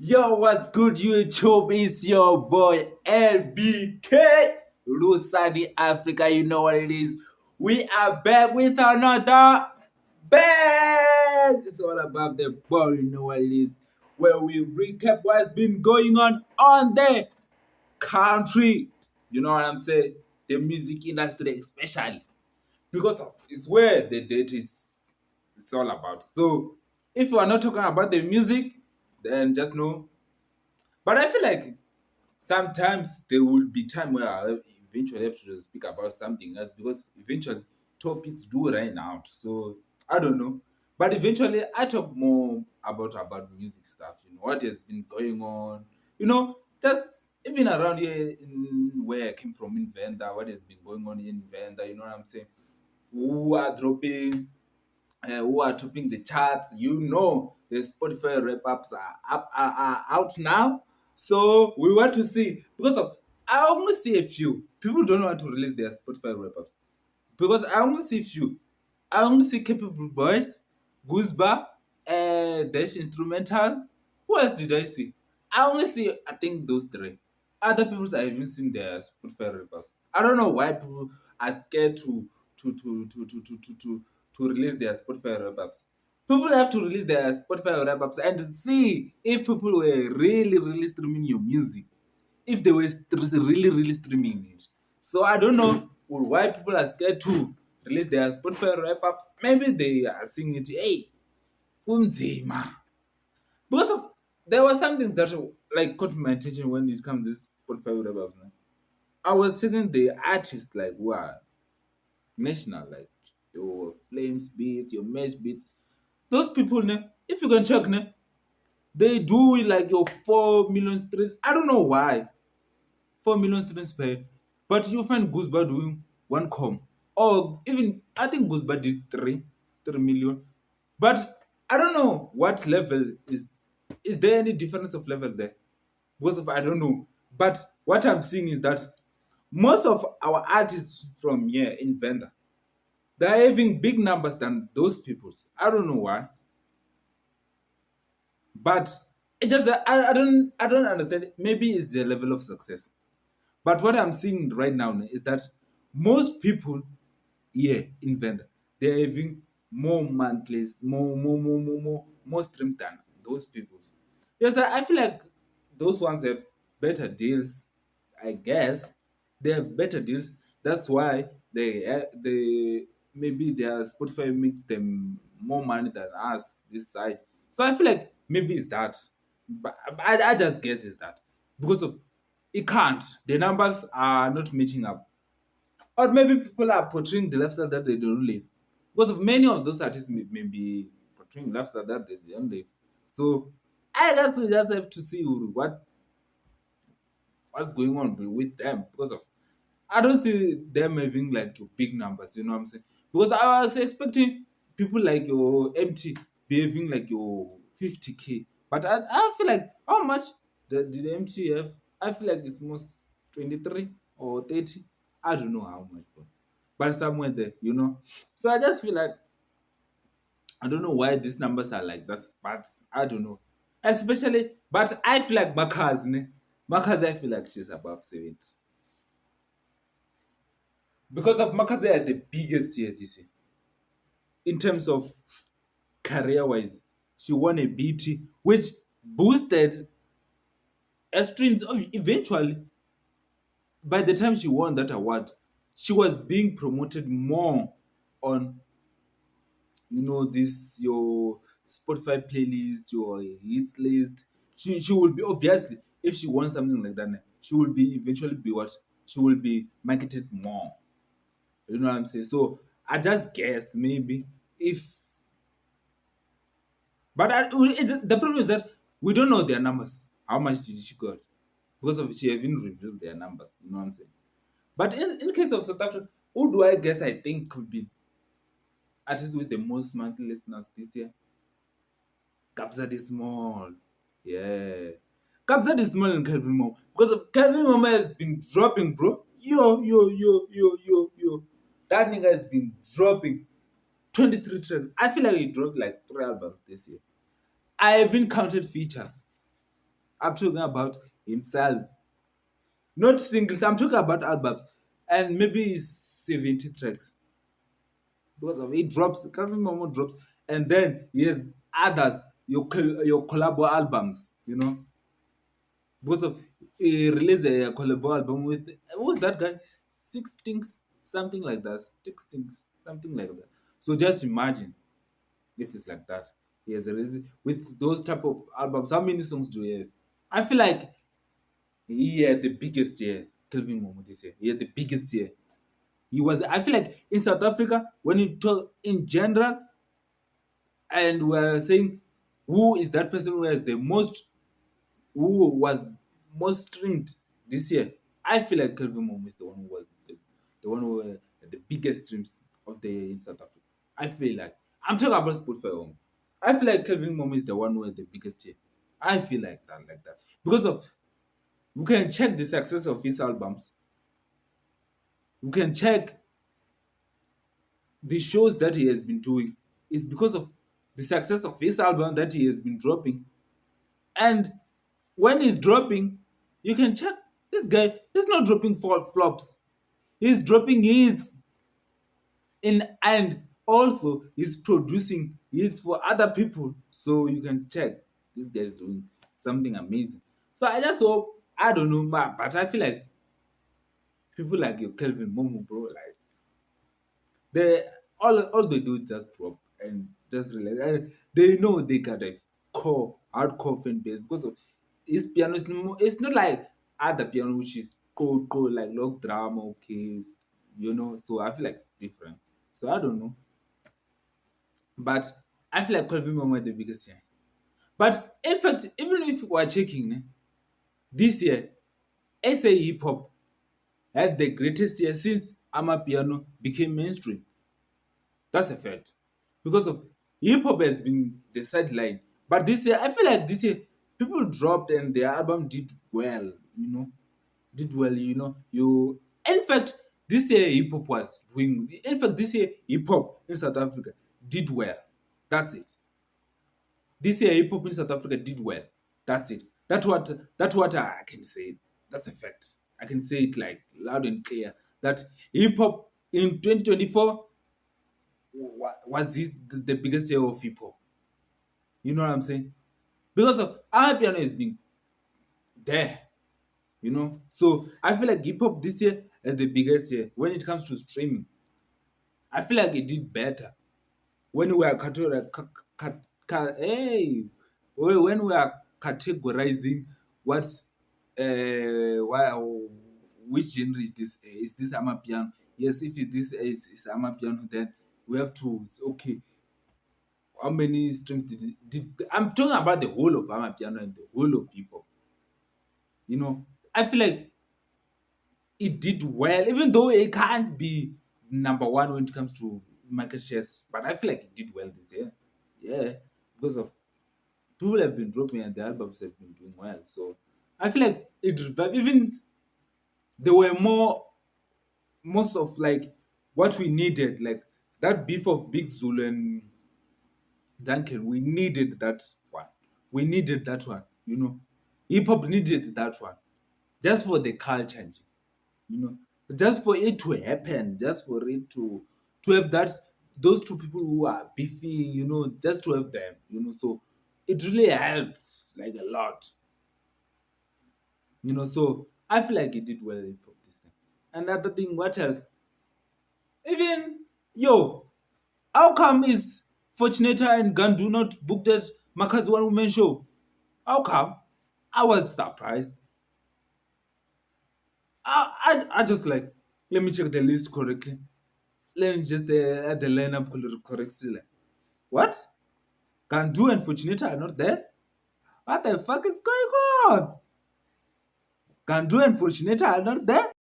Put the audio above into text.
Yo, what's good, YouTube? It's your boy LBK, Lusani Africa. You know what it is. We are back with another bang. It's all about the ball. You know what it is. Where we recap what's been going on the country. You know what I'm saying? The music industry, especially because it's where the date is. It's all about. So, if we are not talking about the music, then just know, but I feel like sometimes there will be time where I eventually have to speak about something else because eventually topics do run out. So I don't know. But eventually I talk more about music stuff, what has been going on. Just even around here in where I came from in Venda, what has been going on in Venda, you know what I'm saying? Who are dropping who are topping the charts. The Spotify wrap ups are out now. So we want to see because of I only see a few. People don't want to release their Spotify wrap ups because I only see few. I only see Capable Boys, Gooseba, Dash Instrumental. Who else did I see? I only see, I think, those three. Other people I haven't seen their Spotify wrap ups. I don't know why people are scared to release their Spotify wrap ups. People have to release their Spotify wrap ups and see if people were really streaming your music, if they were really streaming it. So I don't know why people are scared to release their Spotify wrap ups. Maybe they are seeing it, hey, unzima. Because there were some things that like caught my attention when it comes to this Spotify wrap ups. I was seeing the artists like wow, national, like your Flames beats, your Mesh beats. Those people, if you can check, they do it like your 4 million streams. I don't know why. 4 million streams per. But you find Goosebud doing 1 com. Or even, I think Goosebud did 3 million. But I don't know what level is there any difference of level there? Because of I don't know. But what I'm seeing is that most of our artists from here in Venda, they're having big numbers than those people. I don't know why. But it's just that I don't understand. Maybe it's the level of success. But what I'm seeing right now is that most people here in Venda, they're having more monthlies, more streams than those people. Yes, that I feel like those ones have better deals. I guess they have better deals. That's why they maybe their Spotify makes them more money than us this side. So I feel like maybe it's that, but I just guess it's that because of it can't. The numbers are not matching up, or maybe people are portraying the lifestyle that they don't live. Because of many of those artists may be portraying lifestyle that they don't live. So I guess we just have to see what's going on with them because of I don't see them having like your big numbers, you know what I'm saying? Because I was expecting people like your MT behaving like your 50K. But I feel like how much did MT have? I feel like it's most 23 or 30. I don't know how much, but somewhere there. So I just feel like I don't know why these numbers are like that, but I don't know. Especially, but I feel like Maka's, I feel like she's above 70. Because of Marcus, they are the biggest here this year. In terms of career wise, she won a BT, which boosted her streams. Eventually, by the time she won that award, she was being promoted more on, this your Spotify playlist, your hits list. She will be obviously if she wants something like that, she will be eventually be what she will be marketed more. You know what I'm saying? So I just guess maybe if, but the problem is that we don't know their numbers. How much did she got? Because of she haven't revealed their numbers. You know what I'm saying? But in case of South Africa, who do I guess I think could be artists with the most monthly listeners this year? Kabza is small. Yeah. Kabza is small and Calvin Momo. Because of Calvin Momo has been dropping, bro. Yo. That nigga has been dropping 23 tracks. I feel like he dropped like 3 albums this year. I haven't counted features. I'm talking about himself, not singles. I'm talking about albums, and maybe it's 70 tracks because of it drops. Calvin Momo drops, and then he has others. Your collabo albums, because of he released a collabo album with who's that guy? Six Things, something like that. Six Things, something like that. So just imagine if it's like that. He has released with those type of albums. How many songs do he have? I feel like he had the biggest year. Kelvin Momo this year. He had the biggest year. He was. I feel like in South Africa, when you talk in general, and we're saying who is that person who has the most, who was most streamed this year, I feel like Kelvin Momo is the one who was the one who had the biggest streams of the year in South Africa. I feel like I'm talking about Spotify home. I feel like Kelvin Momo is the one who had the biggest year. I feel like that because of we can check the success of his albums. We can check the shows that he has been doing. It's because of the success of his album that he has been dropping. And when he's dropping, you can check this guy. He's not dropping flops. He's dropping hits, and also he's producing hits for other people. So you can check this guy's doing something amazing. So I just hope, I don't know, but I feel like people like your Kelvin Momo, bro, like they all they do is just drop and just relax. And they know they got a core hardcore fan base because of his piano. It's not like other piano which is cold like log drama, okay, So I feel like it's different. So I don't know, but I feel like Kelvin Momo is the biggest year. But in fact, even if we are checking this year, SA hip hop had the greatest year since Amapiano became mainstream. That's a fact. Because of hip hop has been the sideline. But this year, I feel like this year people dropped and their album did well. Did well. In fact, this year hip hop was doing, in fact, this year hip hop in South Africa did well. That's it. This year hip hop in South Africa did well. That's it. That's what I can say. That's a fact. I can say it like loud and clear that hip hop in 2024 was this the biggest year of hip hop. You know what I'm saying? Because of our piano has been there. So I feel like hip hop this year is the biggest year when it comes to streaming. I feel like it did better when we are when we are categorizing what's why which genre is this? Is this Amapiano? Yes, if this is Amapiano, then we have to okay. How many streams did I'm talking about the whole of Amapiano and the whole of hip hop. I feel like it did well, even though it can't be number one when it comes to market shares. But I feel like it did well this year. Yeah, because of people have been dropping and the albums have been doing well. So I feel like it revived. Even there were most of like what we needed, like that beef of Big Zulu and Duncan. We needed that one. We needed that one. Hip hop needed that one just for the culture, you know, just for it to happen, just for it to have those two people who are beefy, just to have them. So it really helps like a lot. So I feel like it did well in hip hop this time. Another thing, what else? Even how come is Fortunata and Gandu not booked at Makazi One Woman Show? How come? I was surprised. I just like, let me check the list correctly. Let me just add the lineup correctly. Like, what? Gandu and Fortunata are not there? What the fuck is going on? Gandu and Fortunata are not there?